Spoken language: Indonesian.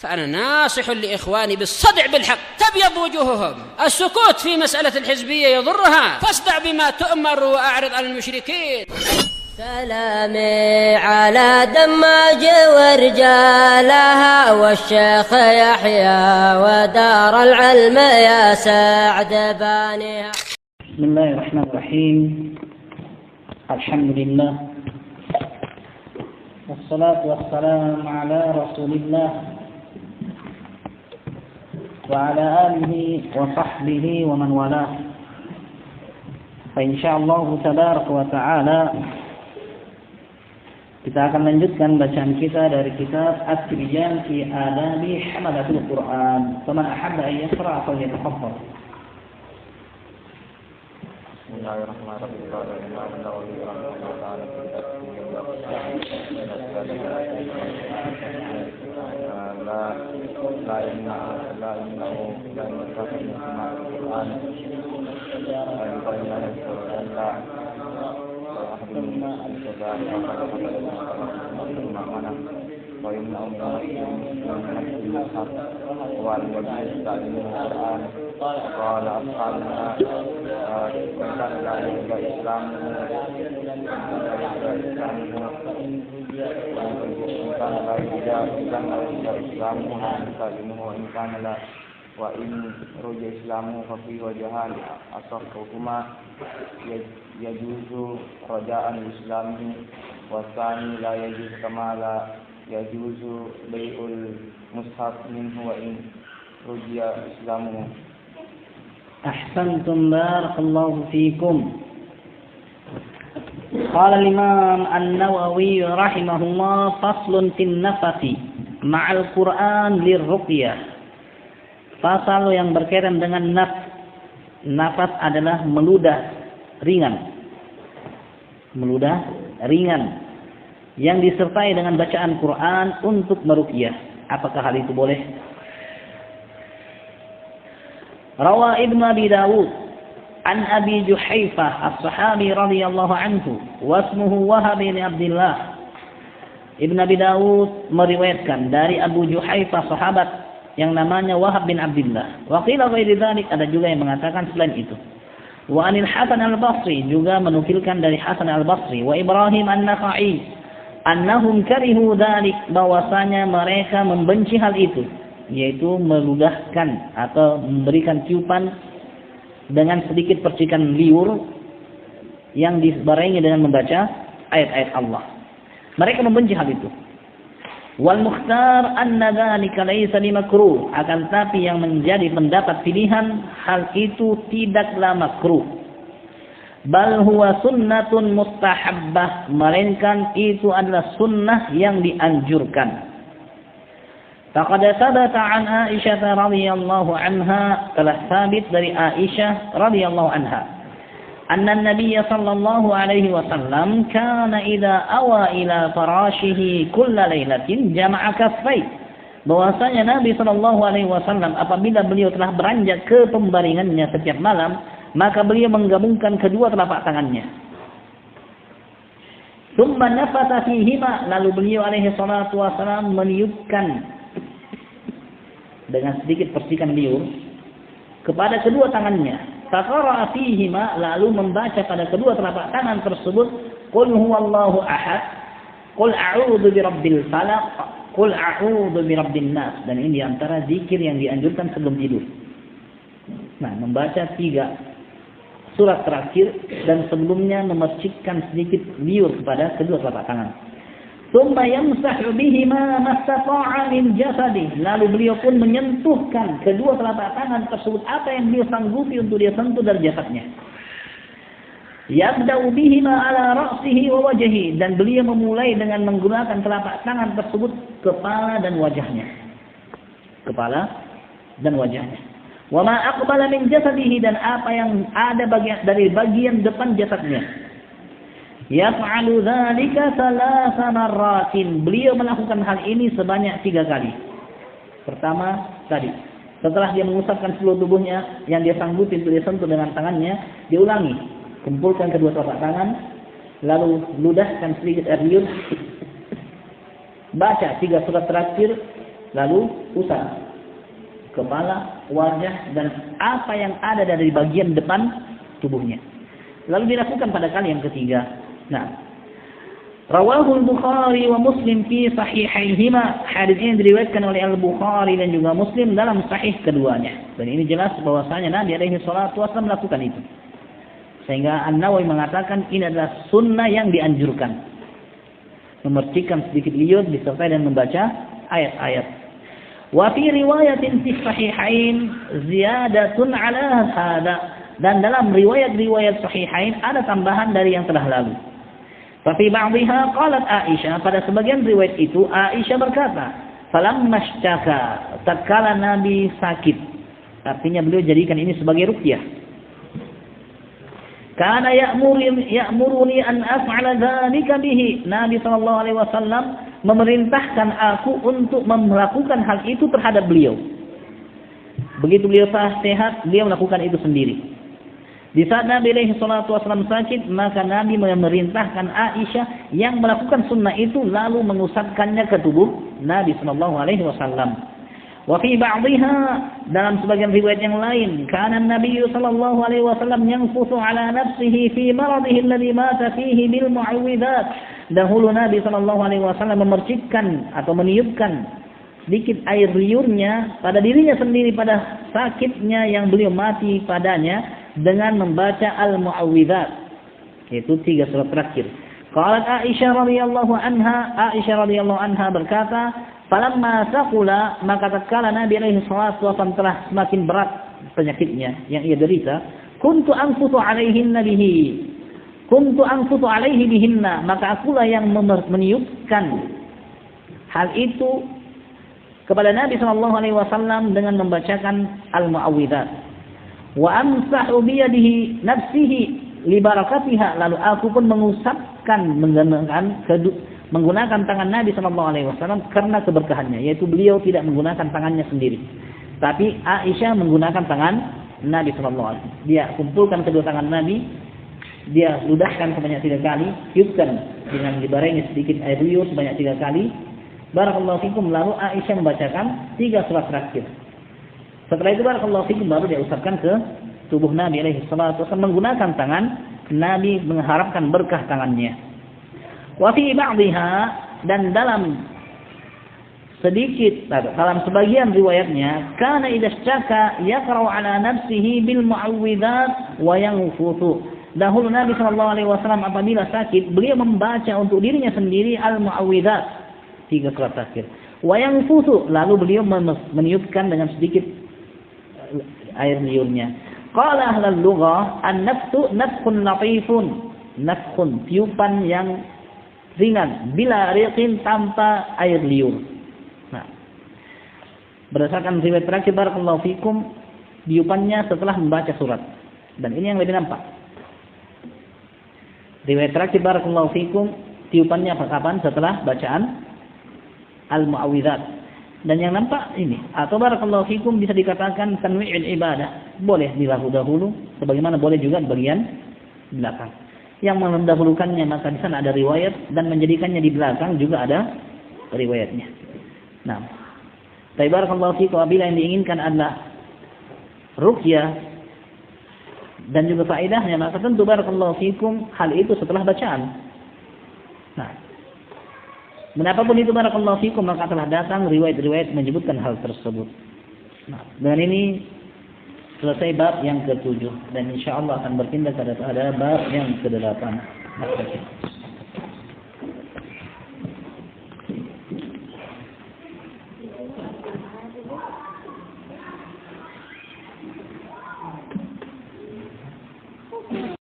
فأنا ناصح لإخواني بالصدع بالحق تبيض وجوههم. السكوت في مسألة الحزبية يضرها، فاصدع بما تؤمر وأعرض عن المشركين. سلامي على دماج ورجالها والشيخ يحيى ودار العلم يا سعد بانيها. بسم الله الرحمن الرحيم. الحمد لله والصلاة والسلام على رسول الله وعلى آله وصحبه ومن والاه. Insyaallah tabaraka wa ta'ala kita akan lanjutkan bacaan kita dari kitab At-Tibyan fi Adabi Hamalatul Quran. Faman ahabba an yaqra falyatafaddal. wa in roja islamu fa fi wajahan asahhuma yajuzu raja'an islami wa tsani la yajuz kama la yajuzu bai'ul mushaf minhu wa in roja islamu. Ahsantum barakallahu fikum. Qala al-Imam An-Nawawi rahimahullah faslun fin nafasi ma'al Qur'an lirruqyah. Pasal yang berkaitan dengan nafas adalah meludah ringan yang disertai dengan bacaan Quran untuk meruqyah. Apakah hal itu boleh? Rawa Ibnu Abi Dawud an Abi Juhaifah as-sahabi radhiyallahu anhu wa ismuhu Wahab bin Abdullah. Ibnu Abi Dawud meriwayatkan dari Abu Juhaifah sahabat yang namanya Wahab bin Abdullah. Wa qila ghairi dzalik, ada juga yang mengatakan selain itu. Wa anil Hasan al-Basri, juga menukilkan dari Hasan al-Basri wa Ibrahim an-Nakhai annahum karihu dzalik, bahwasanya mereka membenci hal itu, yaitu meludahkan atau memberikan tiupan dengan sedikit percikan liur yang dibarengi dengan membaca ayat-ayat Allah. Mereka membenci hal itu. Wal mukhtar anna dzalika laysa bimakruh, akan tapi yang menjadi pendapat pilihan hal itu tidaklah makruh. Bal huwa sunnatun mustahabbah, melainkan itu adalah sunnah yang dianjurkan. Faqad thabata an Aisyah radhiyallahu anha, telah sabit dari Aisyah radhiyallahu anha, anna an-nabiy sallallahu alaihi wasallam kana idza awa ila farashihi kulla lailatin jama'a kaffai, bahwasanya Nabi sallallahu alaihi wasallam apabila beliau telah beranjak ke pembaringannya setiap malam, maka beliau menggabungkan kedua telapak tangannya. Tsumma nafatha fihima, lalu beliau alaihi salatu wasallam meniupkan dengan sedikit percikan liur kepada kedua tangannya. Faqara'a fihima, lalu membaca pada kedua telapak tangan tersebut, qul huwallahu ahad, qul a'udzu birabbil falaq, qul a'udzu birabbin nas. Dan ini diantara zikir yang dianjurkan sebelum tidur. Nah, membaca 3 surat terakhir dan sebelumnya memercikkan sedikit liur kepada kedua telapak tangan. Tsumma yamsahu bihima mastata'a min jasadihi, lalu beliau pun menyentuhkan kedua telapak tangan tersebut apa yang beliau sanggupi untuk dia sentuh dari jasadnya. Yabda'u bihima ala ra'sihi wa wajhihi, dan beliau memulai dengan menggunakan telapak tangan tersebut kepala dan wajahnya. Wa ma aqbala min jasadihi, dan apa yang ada dari bagian depan jasadnya. Yaf'alu dzalika 3 marratin, beliau melakukan hal ini sebanyak 3 kali. Pertama tadi, setelah dia mengusapkan seluruh tubuhnya yang dia sanggupi untuk dia sentuh dengan tangannya, diulangi, kumpulkan kedua telapak tangan, lalu ludahkan sedikit air liur, baca 3 surat terakhir, lalu usap kepala, wajah, dan apa yang ada dari bagian depan tubuhnya. Lalu dilakukan pada kali yang ketiga. Nah, Rawahul Bukhari wa Muslim fi sahihaihima. Hadis ini diriwayatkan oleh Al-Bukhari dan juga Muslim dalam sahih keduanya. Dan ini jelas bahwasanya Nabi alaihi salatu wasallam melakukan itu. Sehingga An-Nawawi mengatakan ini adalah sunnah yang dianjurkan. Memercikkan sedikit liur disertai dan membaca ayat-ayat. Wa fi riwayatin fi sahihain ziyadatun ala hada. Dan dalam riwayat-riwayat sahihain ada tambahan dari yang telah lalu. Fa fi ba'dihha qalat Aisyah, pada sebagian riwayat itu Aisyah berkata, "Falamma ishtaka," tatkala Nabi sakit. Artinya beliau jadikan ini sebagai ruqyah. "Kana ya'muruni an af'ala dzalika bihi." Nabi sallallahu alaihi wasallam memerintahkan aku untuk melakukan hal itu terhadap beliau. Begitu beliau sehat, beliau melakukan itu sendiri. Di saat Nabi alaihi salatu wasallam sakit, maka Nabi memerintahkan Aisyah yang melakukan sunnah itu lalu mengusapkannya ke tubuh Nabi sallallahu alaihi wasallam. Wa fi ba'dihha, dalam sebagian riwayat yang lain, kana Nabi sallallahu alaihi wasallam yanfuthu ala nafsihi fi maradihi alladhi mata fihi bil mu'awwidzat. Dahulu Nabi sallallahu alaihi wasallam memercikkan atau meniupkan sedikit air liurnya pada dirinya sendiri pada sakitnya yang beliau mati padanya dengan membaca al-mu'awwidzat, yaitu 3 surat terakhir. Qalat Aisyah radhiyallahu anha berkata, "Falamma saqula," maka tatkala Nabi alaihi salatu wasallam telah semakin berat penyakitnya yang ia derita, kuntu anfutu alaihi bihinna, maka akulah yang meniupkan hal itu kepada Nabi sallallahu alaihi wasallam dengan membacakan al-mu'awwidzat. Wa amsahu biyadihi nafsihi li barakatiha, lalu aku pun mengusapkan menggunakan tangan Nabi sallallahu alaihi wasallam karena keberkahannya, yaitu beliau tidak menggunakan tangannya sendiri, tapi Aisyah menggunakan tangan Nabi sallallahu alaihi wasallam. Dia kumpulkan kedua tangan Nabi, dia ludahkan sebanyak 3 kali, tiupkan dengan dibarengi sedikit air liur sebanyak 3 kali. Barakallahu fikum, lalu Aisyah membacakan 3 surat terakhir. Setelah itu barakallahu fikum baru dia usapkan ke tubuh Nabi alaihi salatu wasallam menggunakan tangan Nabi, mengharapkan berkah tangannya. Wa fi ba'dihha, dan dalam sebagian riwayatnya, kana idza syaka yaqra'u ala nafsihi bil mu'awwidzat wa yanfutu. Dahulu Nabi sallallahu alaihi wasallam apabila sakit, beliau membaca untuk dirinya sendiri al-mu'awwidzat, 3 surat terakhir. Wa yanfutu, lalu beliau meniupkan dengan sedikit air liurnya. Qala ahlul lughah, an-nafsu nafkhun latifun. Nafkhun, tiupan yang ringan, bila riqin, tanpa air liur. Nah, berdasarkan riwayat terakhir barakallahu fikum, tiupannya setelah membaca surat. Dan ini yang lebih nampak. Riwayat terakhir barakallahu fikum, tiupannya kapan? Setelah bacaan al-mu'awwidzat. Dan yang nampak ini, atau barakallahu fikum bisa dikatakan tanwi'il ibadah. Boleh dahulu, sebagaimana boleh juga di bagian belakang. Yang mendahulukannya maka di sana ada riwayat, dan menjadikannya di belakang juga ada riwayatnya. Nah, tapi barakallahu fikum, apabila yang diinginkan adalah ruqyah dan juga faedahnya, maka tentu barakallahu fikum hal itu setelah bacaan. Nah, menapapun itu barakallahu fikum, maka telah datang riwayat-riwayat menyebutkan hal tersebut. Nah, dengan ini selesai bab yang ke-7, dan insyaallah akan berpindah pada bab yang ke-8.